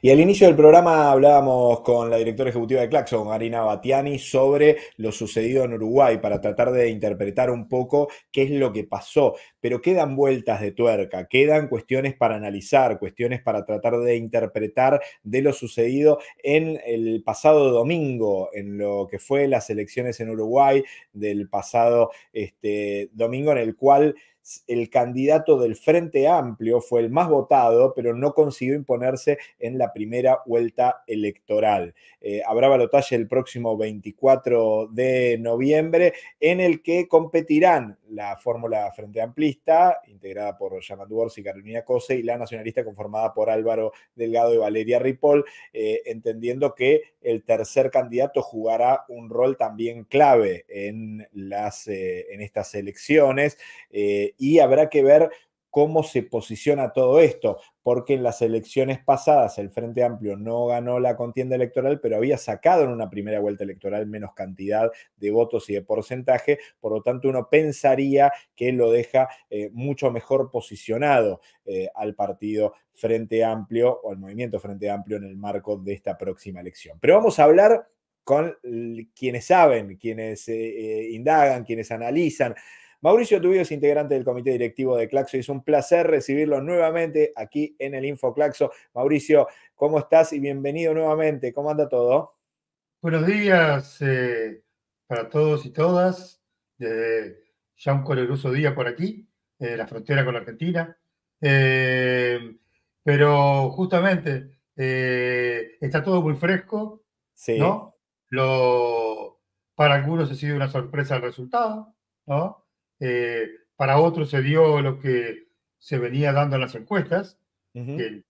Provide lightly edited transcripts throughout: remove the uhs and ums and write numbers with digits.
Y al inicio del programa hablábamos con la directora ejecutiva de Claxon, Marina Batiani, sobre lo sucedido en Uruguay para tratar de interpretar un poco qué es lo que pasó. Pero quedan vueltas de tuerca, quedan cuestiones para analizar, cuestiones para tratar de interpretar de lo sucedido en el pasado domingo, en lo que fue las elecciones en Uruguay del pasado domingo, en el cual el candidato del Frente Amplio fue el más votado, pero no consiguió imponerse en la primera vuelta electoral. Habrá balotaje el próximo 24 de noviembre, en el que competirán la fórmula Frente Amplista, integrada por Yamandu Orsi y Carolina Cose, y la nacionalista conformada por Álvaro Delgado y Valeria Ripoll, entendiendo que el tercer candidato jugará un rol también clave en estas elecciones, y habrá que ver cómo se posiciona todo esto, porque en las elecciones pasadas el Frente Amplio no ganó la contienda electoral, pero había sacado en una primera vuelta electoral menos cantidad de votos y de porcentaje, por lo tanto uno pensaría que lo deja mucho mejor posicionado al partido Frente Amplio o al movimiento Frente Amplio en el marco de esta próxima elección. Pero vamos a hablar con quienes saben, quienes indagan, quienes analizan. Mauricio Tubio es integrante del comité directivo de Claxo y es un placer recibirlo nuevamente aquí en el Info Claxo. Mauricio, ¿cómo estás? Y bienvenido nuevamente. ¿Cómo anda todo? Buenos días para todos y todas. Ya un caluroso día por aquí, la frontera con la Argentina. Eh, pero justamente está todo muy fresco, Sí. ¿no? Para algunos ha sido una sorpresa el resultado, ¿no? Para otros se dio lo que se venía dando en las encuestas, Uh -huh,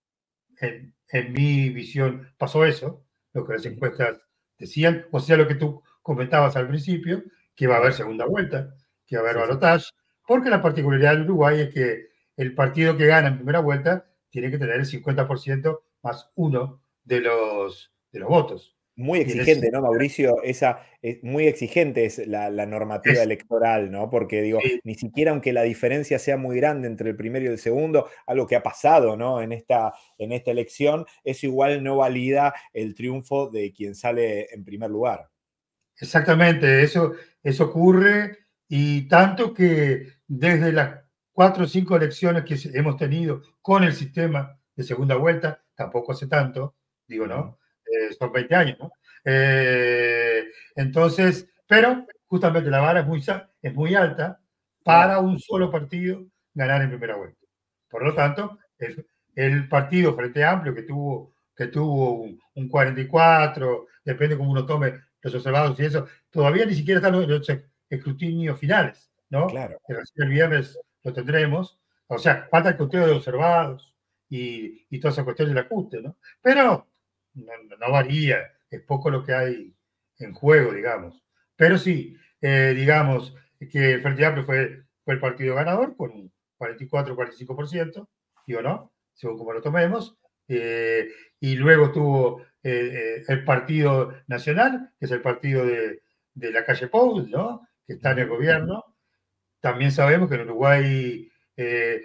que en mi visión pasó eso, lo que las uh -huh, encuestas decían, o sea, lo que tú comentabas al principio, que va a haber claro. segunda vuelta, que va a haber Sí, sí. balotaje, porque la particularidad de Uruguay es que el partido que gana en primera vuelta tiene que tener el 50% más uno de los votos. Muy Y en ese exigente, ¿no, Mauricio? Esa es muy exigente es la normativa es, electoral, ¿no? Porque digo, sí, ni siquiera aunque la diferencia sea muy grande entre el primero y el segundo, algo que ha pasado, ¿no? En esta elección, eso igual no valida el triunfo de quien sale en primer lugar. exactamente, eso ocurre y tanto que desde las 4 o 5 elecciones que hemos tenido con el sistema de segunda vuelta, tampoco hace tanto, digo, Uh -huh. ¿no? Son 20 años, ¿no? Entonces, pero justamente la vara es muy alta para Claro, un solo partido ganar en primera vuelta. Por lo claro. tanto, el partido Frente Amplio que tuvo un 44, depende cómo uno tome los observados y eso, todavía ni siquiera están los escrutinios finales, ¿no? Claro. Que recién el viernes lo tendremos. O sea, falta el conteo de observados y toda esa cuestión del ajuste, ¿no? Pero no varía, es poco lo que hay en juego, digamos. Pero sí, digamos que el Frente Amplio fue el partido ganador con un 44-45%, digo, ¿no? Según como lo tomemos. Y luego tuvo el Partido Nacional, que es el partido de la calle Pou, ¿no? Que Uh está en el -huh. gobierno. También sabemos que en Uruguay eh,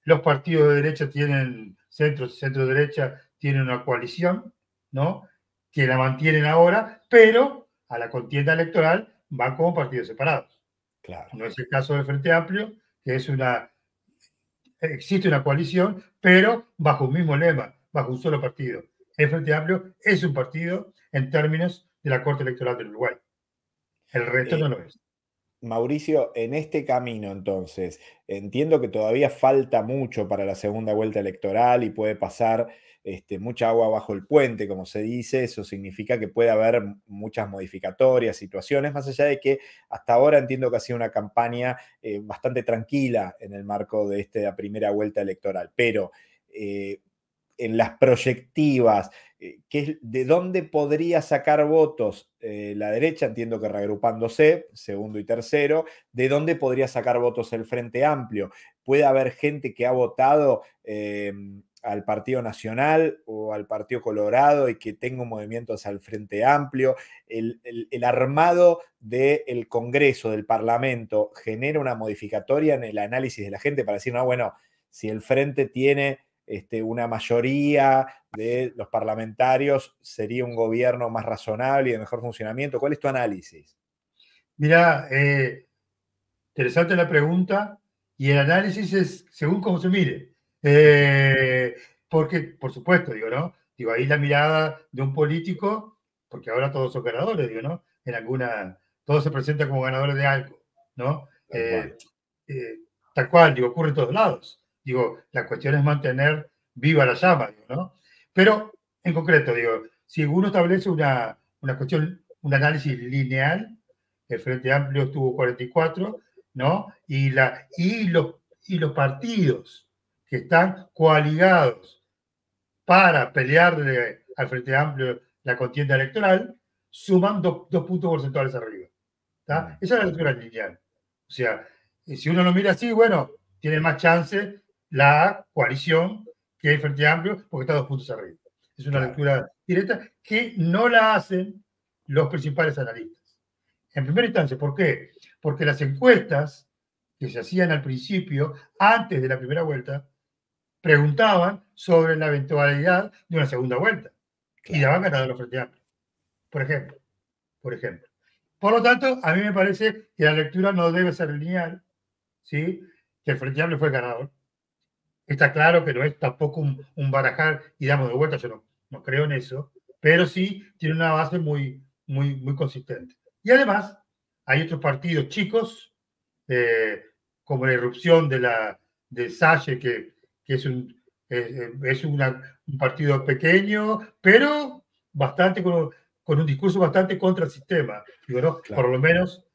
los partidos de derecha tienen, centro derecha, tienen una coalición, ¿no? Que la mantienen ahora, pero a la contienda electoral van como partidos separados. Claro. No es el caso del Frente Amplio, que existe una coalición, pero bajo un mismo lema, bajo un solo partido. El Frente Amplio es un partido en términos de la Corte Electoral del Uruguay. El resto Eh, no lo es. Mauricio, en este camino entonces, entiendo que todavía falta mucho para la segunda vuelta electoral y puede pasar mucha agua bajo el puente, como se dice. Eso significa que puede haber muchas modificatorias, situaciones, más allá de que hasta ahora entiendo que ha sido una campaña bastante tranquila en el marco de esta primera vuelta electoral. Pero eh, en las proyectivas, ¿de dónde podría sacar votos la derecha? Entiendo que reagrupándose, segundo y tercero. ¿De dónde podría sacar votos el Frente Amplio? ¿Puede haber gente que ha votado al Partido Nacional o al Partido Colorado y que tenga un movimiento hacia el Frente Amplio? El armado del Congreso, del Parlamento, genera una modificatoria en el análisis de la gente para decir, no, bueno, si el Frente tiene una mayoría de los parlamentarios sería un gobierno más razonable y de mejor funcionamiento? ¿Cuál es tu análisis? Mira, interesante la pregunta y el análisis es según cómo se mire. Porque, por supuesto, digo, ¿no? Digo, ahí la mirada de un político, porque ahora todos son ganadores, digo, ¿no? En alguna, todos se presentan como ganadores de algo, ¿no? Tal cual. Tal cual, digo, ocurre en todos lados. Digo, la cuestión es mantener viva la llama, digo, ¿no? Pero, en concreto, digo, si uno establece una cuestión, un análisis lineal, el Frente Amplio tuvo 44, ¿no? Y los partidos que están coaligados para pelearle al Frente Amplio la contienda electoral suman 2 puntos porcentuales arriba. ¿Tá? Esa es la lectura lineal. O sea, si uno lo mira así, bueno, tiene más chance la coalición que el Frente Amplio porque está 2 puntos arriba. Es una lectura directa que no la hacen los principales analistas. En primera instancia, ¿por qué? Porque las encuestas que se hacían al principio, antes de la primera vuelta, preguntaban sobre la eventualidad de una segunda vuelta y daban ganador a los Frente Amplio, por ejemplo. Por ejemplo. Por lo tanto, a mí me parece que la lectura no debe ser lineal, ¿sí? Que el Frente Amplio fue el ganador. Está claro que no es tampoco un barajar y damos de vuelta, yo no creo en eso, pero sí tiene una base muy consistente. Y además, hay otros partidos chicos, como la irrupción de Salle, que es un partido pequeño, pero bastante con un discurso bastante contra el sistema. Digo, ¿no? Claro. Por lo menos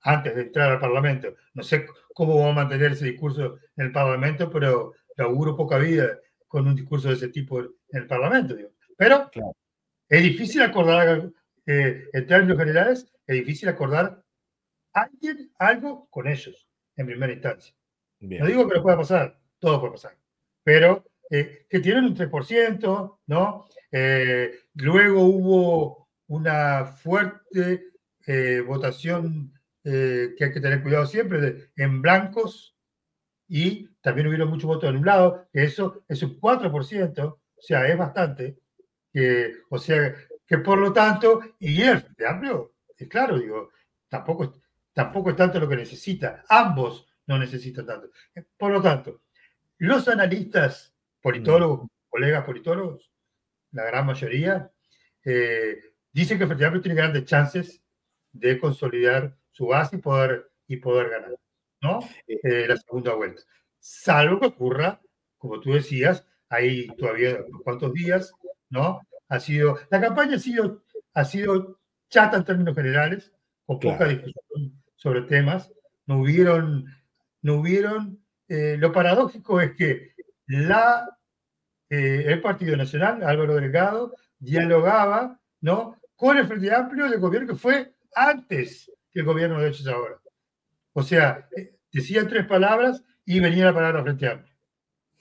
antes de entrar al Parlamento. No sé cómo va a mantener ese discurso en el Parlamento, pero le auguro poca vida con un discurso de ese tipo en el Parlamento. Digo. Pero Claro. es difícil acordar, en términos generales, es difícil acordar algo con ellos en primera instancia. Bien. No digo que no pueda pasar, todo puede pasar, pero que tienen un 3%, ¿no? Luego hubo una fuerte votación que hay que tener cuidado siempre en blancos y también hubieron muchos votos anulados, que eso es un 4%, o sea, es bastante, o sea, que por lo tanto, y el Frente Amplio, es claro, digo, tampoco es tanto lo que necesita, ambos no necesitan tanto. Por lo tanto, los analistas, politólogos, colegas politólogos, la gran mayoría, dicen que el Frente Amplio tiene grandes chances de consolidar su base y poder ganar, ¿no? La segunda vuelta. Salvo que ocurra, como tú decías, hay todavía unos cuantos días, ¿no? La campaña ha sido chata en términos generales, con poca discusión sobre temas. No hubieron lo paradójico es que el Partido Nacional, Álvaro Delgado, dialogaba, ¿no?, con el Frente Amplio del gobierno que fue antes que el gobierno de ellos ahora. O sea, decían 3 palabras y venía la palabra Frente Amplio,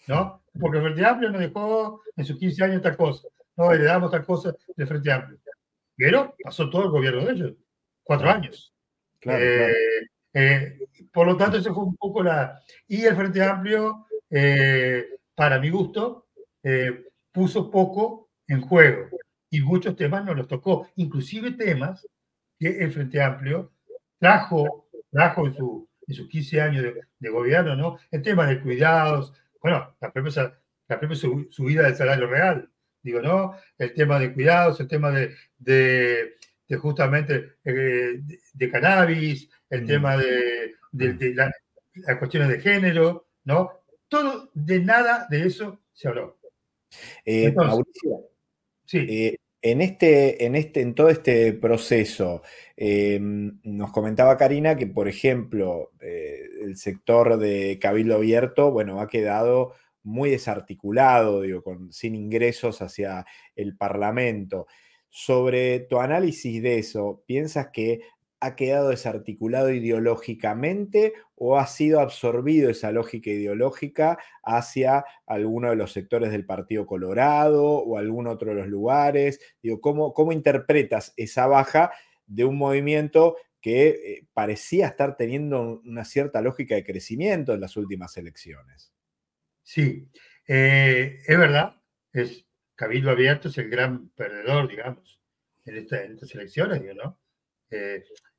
¿no? Porque el Frente Amplio nos dejó en sus 15 años tal cosa, no heredamos tal cosa del Frente Amplio. Pero pasó todo el gobierno de ellos, 4 años. Claro, claro. Por lo tanto, eso fue un poco Y el Frente Amplio, para mi gusto, puso poco en juego y muchos temas no los tocó, inclusive temas que el Frente Amplio trajo en sus 15 años de gobierno, ¿no? El tema de cuidados, bueno, la propia subida del salario real, digo, ¿no? El tema de cuidados, el tema de justamente de cannabis, el tema de las cuestiones de género, ¿no? Todo, de nada de eso se habló. Entonces, Mauricio, sí. en todo este proceso, nos comentaba Karina que, por ejemplo, el sector de Cabildo Abierto, bueno, ha quedado muy desarticulado, digo, sin ingresos hacia el Parlamento. Sobre tu análisis de eso, ¿piensas que ha quedado desarticulado ideológicamente o ha sido absorbido esa lógica ideológica hacia alguno de los sectores del Partido Colorado o algún otro de los lugares? Digo, ¿cómo interpretas esa baja de un movimiento que parecía estar teniendo una cierta lógica de crecimiento en las últimas elecciones? Sí. Es verdad, Cabildo Abierto es el gran perdedor, digamos, en estas elecciones, digo, ¿no?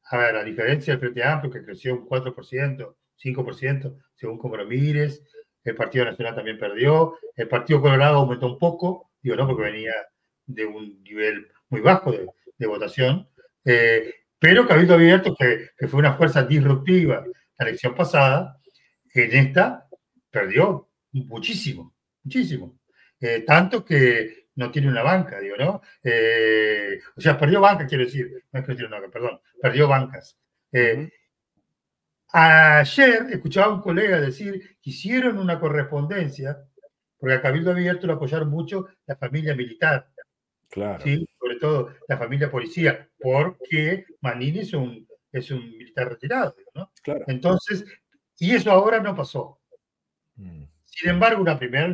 A ver, a diferencia del Frente Amplio, que creció un 4%, 5%, según como lo mires, el Partido Nacional también perdió, el Partido Colorado aumentó un poco, digo, ¿no? Porque venía de un nivel muy bajo de votación, pero Cabildo Abierto, que fue una fuerza disruptiva la elección pasada, en esta perdió muchísimo, muchísimo. Tanto que no tiene una banca, digo, ¿no? O sea, perdió banca, quiero decir, no es que no tiene una banca, perdón, perdió bancas. Ayer escuchaba a un colega decir que hicieron una correspondencia, porque a Cabildo Abierto lo apoyaron mucho la familia militar, Claro, ¿sí? Sobre todo la familia policía, porque Manini es un militar retirado, ¿no? claro. Entonces, y eso ahora no pasó. Mm. Sin embargo, una primera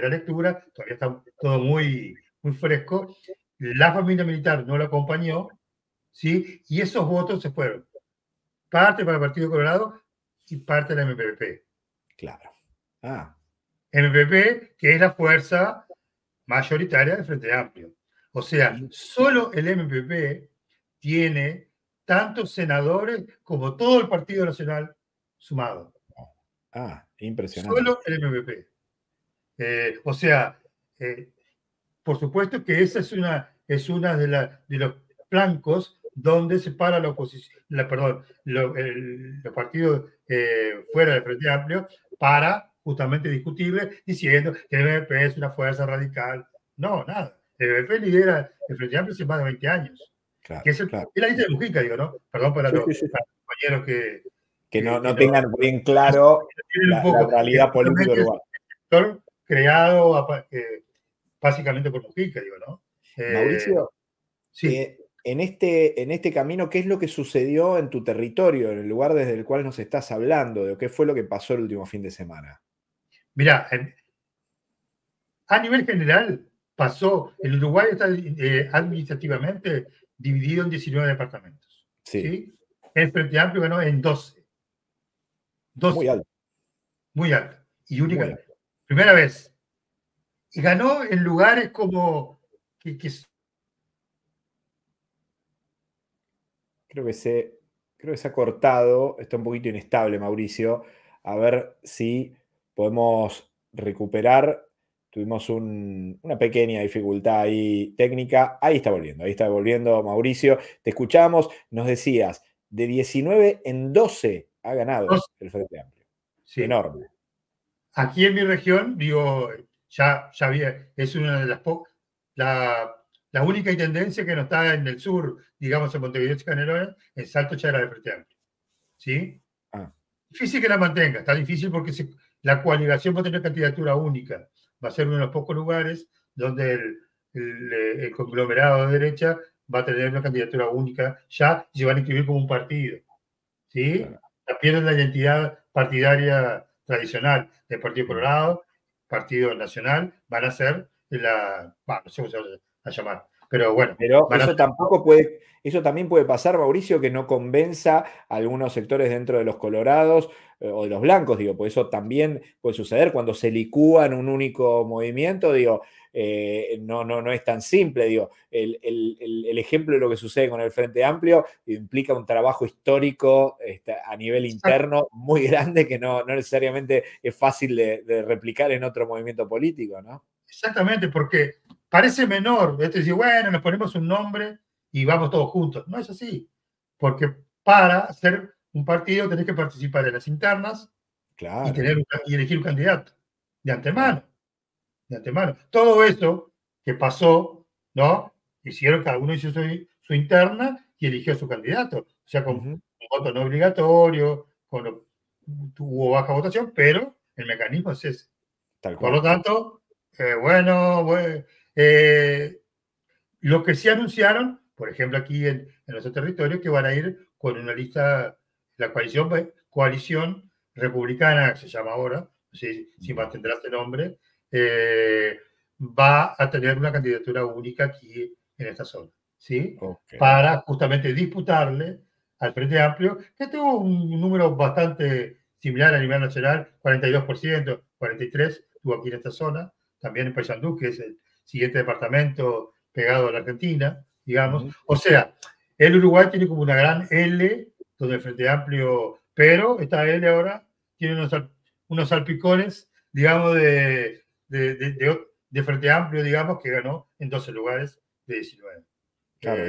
lectura, todavía está todo muy, muy fresco, la familia militar no lo acompañó, ¿sí? Y esos votos se fueron, parte para el Partido Colorado y parte de la MPP. Claro. Ah. MPP, que es la fuerza mayoritaria del Frente Amplio. O sea, solo el MPP tiene tantos senadores como todo el Partido Nacional sumado. Ah, impresionante. Solo el MPP. O sea, por supuesto que esa es una de los flancos donde se para la oposición, perdón, los partidos fuera del Frente Amplio para justamente discutirle diciendo que el MPP es una fuerza radical. No, nada. El MPP lidera el Frente Amplio hace más de 20 años. Claro, Que es, claro. es la lista de Mujica, digo, ¿no? Perdón Sí, sí, sí. para los compañeros Que no, que no no tengan bien claro tienen un la poco. realidad política Efectivamente es uruguaya. un sector creado básicamente por Mujica, digo, ¿no? Mauricio, Sí, en este camino, ¿qué es lo que sucedió en tu territorio, en el lugar desde el cual nos estás hablando? ¿De qué fue lo que pasó el último fin de semana? mira, a nivel general pasó, el Uruguay está administrativamente dividido en 19 departamentos, Sí, ¿sí? El Frente Amplio ganó en 12, muy 12, alto, muy alto, y muy única, alto. primera vez. Y ganó en lugares como Creo que creo que se ha cortado, está un poquito inestable, Mauricio. A ver si podemos recuperar. Tuvimos una pequeña dificultad ahí técnica. Ahí está volviendo Mauricio. Te escuchamos, nos decías, de 19 en 12 ha ganado 12, el Frente Amplio. sí. Enorme. Aquí en mi región, digo, ya había, es una de las la única intendencia que no está en el sur, digamos, en Montevideo y Canelones, en Salto ya era de Frente Amplio, ¿sí? Ah, Difícil que la mantenga, está difícil porque la coaligación va a tener candidatura única, va a ser uno de los pocos lugares donde el conglomerado de derecha va a tener una candidatura única ya y se van a inscribir como un partido, ¿sí? claro. Pierden la identidad partidaria tradicional del Partido Mm. Colorado, Partido Nacional, van a ser no sé cómo se va a llamar, pero bueno, Pero van a ser, eso también puede pasar, Mauricio, que no convenza a algunos sectores dentro de los colorados o de los blancos, digo, pues eso también puede suceder cuando se licúa en un único movimiento, digo, no es tan simple, digo, el ejemplo de lo que sucede con el Frente Amplio implica un trabajo histórico a nivel interno muy grande que no necesariamente es fácil de replicar en otro movimiento político, ¿no? exactamente, porque parece menor, es decir, bueno, nos ponemos un nombre y vamos todos juntos. No es así, porque para ser un partido tenés que participar en las internas y, Claro, y elegir un candidato de claro. antemano, de antemano. Todo eso que pasó, ¿no? Hicieron, cada uno hizo su interna y eligió su candidato. O sea, con Ujú. un voto no obligatorio, hubo baja votación, pero el mecanismo es ese. Tal Por lo cual. tanto, bueno, lo que sí anunciaron, por ejemplo, aquí en nuestro territorio, que van a ir con una lista, la coalición republicana, que se llama ahora, no sé si mantendrá este nombre, va a tener una candidatura única aquí en esta zona, ¿sí? Ok. Para justamente disputarle al Frente Amplio, que tuvo un número bastante similar a nivel nacional, 42%, 43%, estuvo aquí en esta zona, también en Paysandú, que es el siguiente departamento pegado a la Argentina, digamos. O sea, el Uruguay tiene como una gran L, donde el Frente Amplio, pero esta L ahora tiene unos salpicones, digamos, de Frente Amplio, digamos, que ganó en 12 lugares de 19. Claro,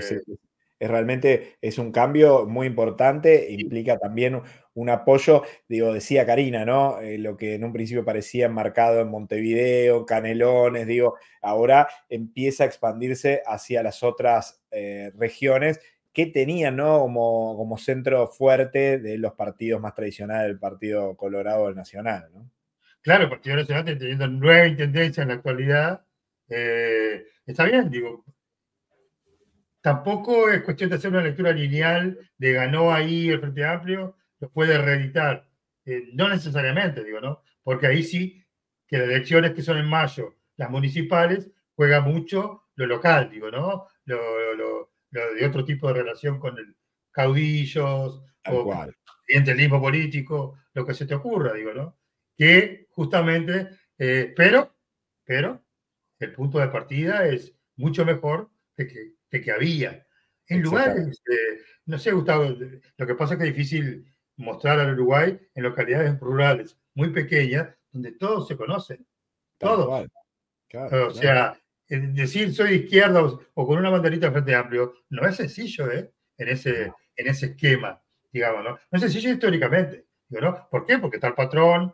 realmente es un cambio muy importante, implica también un apoyo, digo, decía Karina, ¿no? Lo que en un principio parecía enmarcado en Montevideo, Canelones, digo, ahora empieza a expandirse hacia las otras regiones que tenían, ¿no? Como centro fuerte de los partidos más tradicionales del Partido Colorado del Nacional, ¿no? Claro, el Partido Nacional teniendo 9 intendencias en la actualidad, está bien, digo. Tampoco es cuestión de hacer una lectura lineal de ganó ahí el Frente Amplio, lo puede reeditar. No necesariamente, digo, ¿no? Porque ahí sí que las elecciones que son en mayo, las municipales, juega mucho lo local, digo, ¿no? Lo de otro tipo de relación con el caudillos Tal o cual. clientelismo político, lo que se te ocurra, digo, ¿no? Que justamente, pero el punto de partida es mucho mejor que había. En lugares, no sé, Gustavo, lo que pasa es que es difícil mostrar al Uruguay en localidades rurales muy pequeñas, donde todos se conocen, Tal todos. cual. Claro, O sea, decir soy de izquierda o con una banderita de Frente Amplio no es sencillo, ¿eh? En ese esquema, digamos, ¿no? No es sencillo históricamente, digo, ¿no? ¿Por qué? Porque está el patrón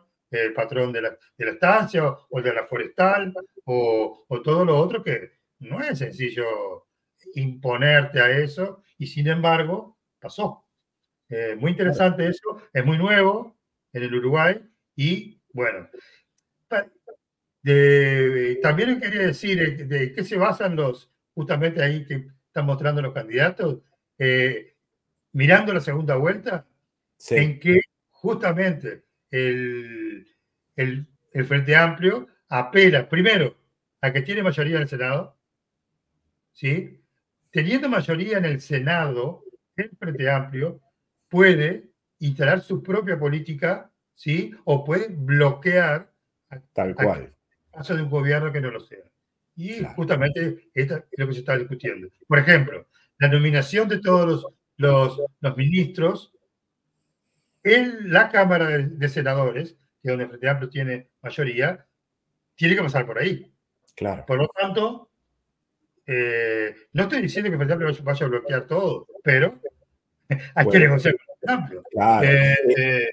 de la estancia o el de la forestal o todo lo otro que no es sencillo imponerte a eso y sin embargo pasó. Muy interesante eso, es muy nuevo en el Uruguay y bueno, también quería decir de qué se basan justamente ahí que están mostrando los candidatos, mirando la segunda vuelta, sí. en que justamente el Frente Amplio apela primero a que tiene mayoría en el Senado, ¿sí? Teniendo mayoría en el Senado, el Frente Amplio puede instalar su propia política, ¿sí? O puede bloquear Tal a cual. caso de un gobierno que no lo sea. Y Claro. justamente esto es lo que se está discutiendo. Por ejemplo, la nominación de todos los ministros en la Cámara de Senadores, que es donde el Frente Amplio tiene mayoría, tiene que pasar por ahí. Claro. Por lo tanto, no estoy diciendo que el Frente Amplio vaya a bloquear todo, pero hay que Bueno, negociar con el Frente Amplio. claro. Entonces,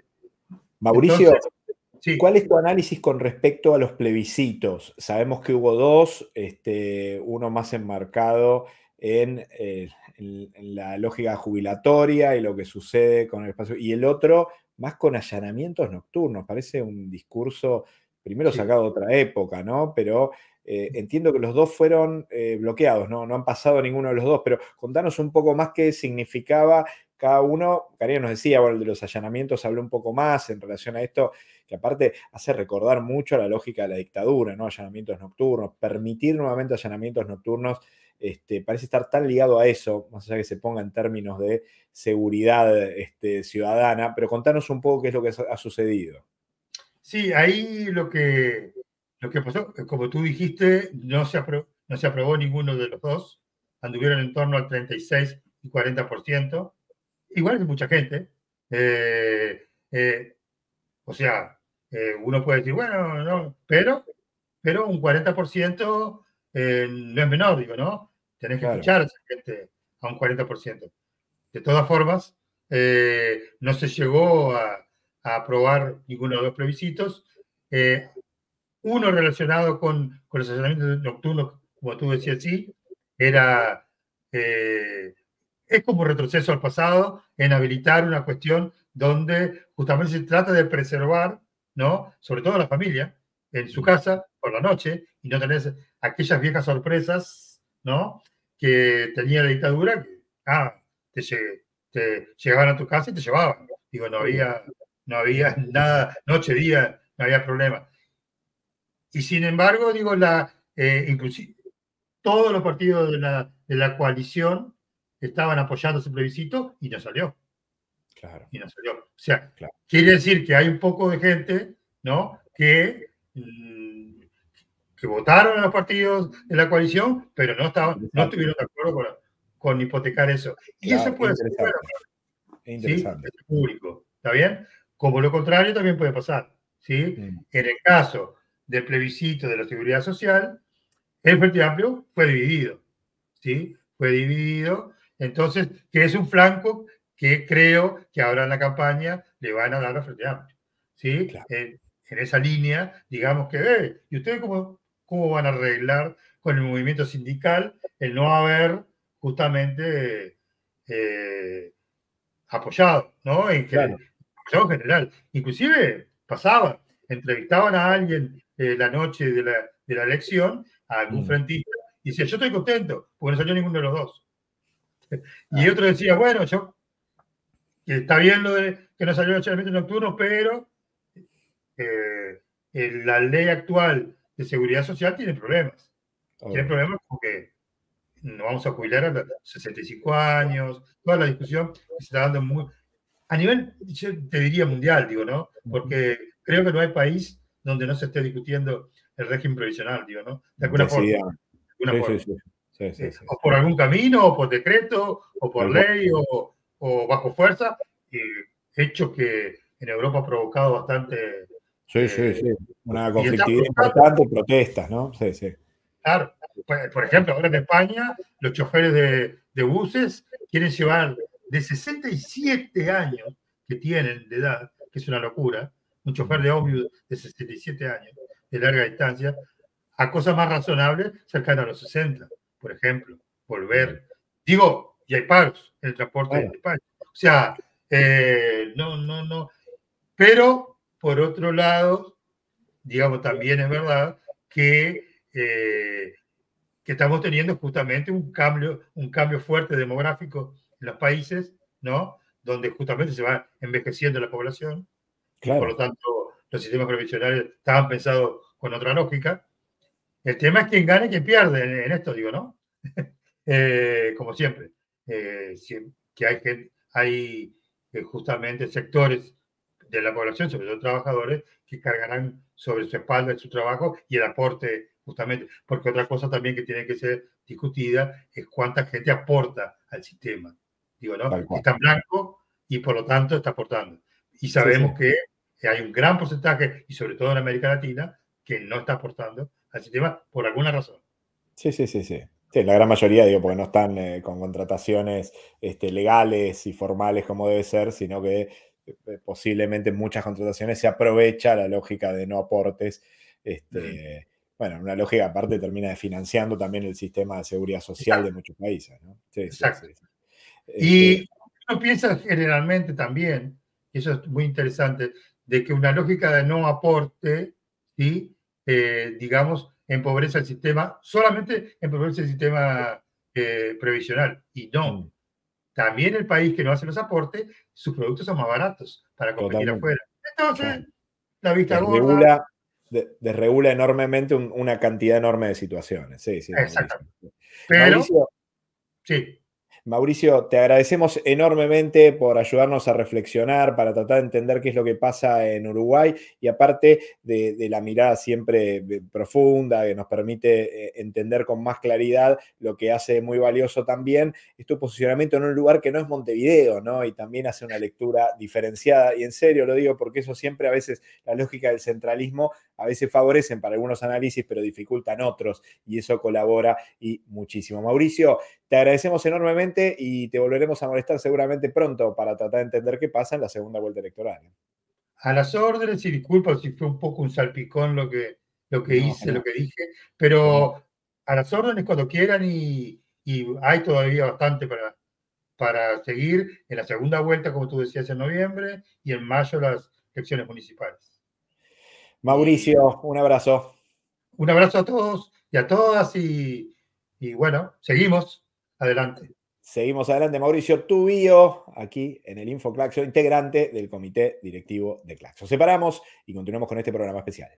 Mauricio, sí. ¿cuál es tu análisis con respecto a los plebiscitos? Sabemos que hubo dos, uno más enmarcado en la lógica jubilatoria y lo que sucede con el espacio, y el otro más con allanamientos nocturnos. Parece un discurso primero Sí. sacado de otra época, ¿no? Pero entiendo que los dos fueron bloqueados, ¿no? No han pasado ninguno de los dos, pero contanos un poco más qué significaba cada uno. Karina nos decía, bueno, el de los allanamientos habló un poco más en relación a esto, que aparte hace recordar mucho a la lógica de la dictadura, ¿no? Allanamientos nocturnos, permitir nuevamente allanamientos nocturnos, parece estar tan ligado a eso, más allá que se ponga en términos de seguridad ciudadana, pero contanos un poco qué es lo que ha sucedido. Sí, ahí lo que pasó, como tú dijiste, no se aprobó ninguno de los dos, anduvieron en torno al 36 y 40%, igual que mucha gente. Eh, eh, o sea, uno puede decir, bueno, no, pero un 40% no es menor, digo, ¿no? Tenés que Claro. escuchar a esa gente a un 40%. De todas formas, no se llegó a aprobar ninguno de los plebiscitos. Uno relacionado con los allanamientos nocturnos, como tú decías, sí, era, es como un retroceso al pasado en habilitar una cuestión donde justamente se trata de preservar, ¿no? Sobre todo a la familia, en su casa por la noche y no tener aquellas viejas sorpresas, ¿no? Que tenía la dictadura, que te llegaban a tu casa y te llevaban. Digo, no había nada, noche, día, no había problema. Y sin embargo, digo, inclusive todos los partidos de la coalición estaban apoyando ese plebiscito y no salió. Claro. Y no salió. O sea, Claro. quiere decir que hay un poco de gente, ¿no? Que que votaron a los partidos de la coalición, pero no estuvieron de acuerdo con hipotecar eso. Y eso Claro, puede ser bueno, ¿sí? interesante. Es público, ¿está bien? Como lo contrario también puede pasar, ¿sí? Mm. En el caso del plebiscito de la seguridad social, el Frente Amplio fue dividido, ¿sí? Fue dividido, entonces, que es un flanco que creo que ahora en la campaña le van a dar al Frente Amplio, ¿sí? Claro. En esa línea, digamos que, ¿y ustedes cómo van a arreglar con el movimiento sindical el no haber justamente apoyado, ¿no? Claro. Apoyado en general. Inclusive pasaba, entrevistaban a alguien la noche de la elección, a algún Mm. frentista, y decía, yo estoy contento, porque no salió ninguno de los dos. Y Ah, otro decía, bueno, que está bien lo de que no salió el echamiento nocturno, pero la ley actual de seguridad social tiene problemas. Tiene obvio. problemas porque nos vamos a jubilar a los 65 años, toda la discusión que se está dando a nivel, yo te diría mundial, digo, ¿no? Ujú. Porque creo que no hay país donde no se esté discutiendo el régimen provisional, digo, ¿no? De alguna forma, de Decididamente. alguna Sí, sí, forma. sí. Sí, sí, sí, O sí. por algún camino, o por decreto, o por Tal cual. ley, o bajo fuerza, hechos que en Europa ha provocado bastante Sí, sí, eh, sí. Una y está conflictividad provocando, importante, protestas, ¿no? Sí, sí. claro. Por ejemplo, ahora en España, los choferes de buses quieren llevar de 67 años que tienen de edad, que es una locura, un chofer Mm. de ómnibus de 67 años, de larga distancia, a cosas más razonables, cercanas a los 60, por ejemplo, Mm. volver. Digo, y hay paros en el transporte en Claro. España. O sea, no. Pero, por otro lado, digamos, también es verdad que estamos teniendo justamente un cambio fuerte demográfico en los países, ¿no? Donde justamente se va envejeciendo la población y por lo Claro. tanto los sistemas previsionales estaban pensados con otra lógica. El tema es quién gana y quién pierde en esto, digo, ¿no? Como siempre, que hay justamente sectores de la población, sobre todo trabajadores, que cargarán sobre su espalda su trabajo y el aporte, justamente, porque otra cosa también que tiene que ser discutida es cuánta gente aporta al sistema, digo, ¿no? Tal Que cual. está en blanco y por lo tanto está aportando. Y Sí, sí. sabemos que hay un gran porcentaje, y sobre todo en América Latina, que no está aportando al sistema por alguna razón. Sí, sí, sí, sí. Sí, la gran mayoría, digo, porque no están con contrataciones legales y formales como debe ser, sino que posiblemente en muchas contrataciones se aprovecha la lógica de no aportes. Mm. Bueno, una lógica aparte termina financiando también el sistema de seguridad social de Exacto, muchos países, ¿no? Sí, sí, exacto. sí, sí. Y Este, uno piensa generalmente también, y eso es muy interesante, de que una lógica de no aporte, ¿sí? Digamos, empobrece el sistema, solamente empobrece el sistema previsional. Y no, mm, también el país que no hace los aportes, sus productos son más baratos para competir totalmente. afuera. Claro. Entonces, la vista gorda, Desregula, desregula enormemente una cantidad enorme de situaciones. Sí, sí, Mauricio. exactamente. Pero, Mauricio, sí, Mauricio, te agradecemos enormemente por ayudarnos a reflexionar, para tratar de entender qué es lo que pasa en Uruguay y aparte de la mirada siempre profunda que nos permite entender con más claridad lo que hace muy valioso también es tu posicionamiento en un lugar que no es Montevideo, ¿no? Y también hace una lectura diferenciada. Y en serio lo digo porque eso siempre a veces, la lógica del centralismo, a veces favorecen para algunos análisis, pero dificultan otros y eso colabora y muchísimo. Mauricio, te agradecemos enormemente y te volveremos a molestar seguramente pronto para tratar de entender qué pasa en la segunda vuelta electoral. a las órdenes y disculpa si fue un poco un salpicón lo que No, hice, lo genial, que dije, genial. pero a las órdenes cuando quieran y hay todavía bastante para seguir en la segunda vuelta, como tú decías, en noviembre y en mayo las elecciones municipales. Y Mauricio, un abrazo. un abrazo a todos y a todas y bueno, seguimos adelante. Seguimos adelante, Mauricio, tu bio, aquí en el InfoClaxo, integrante del comité directivo de Claxo. Separamos y continuamos con este programa especial.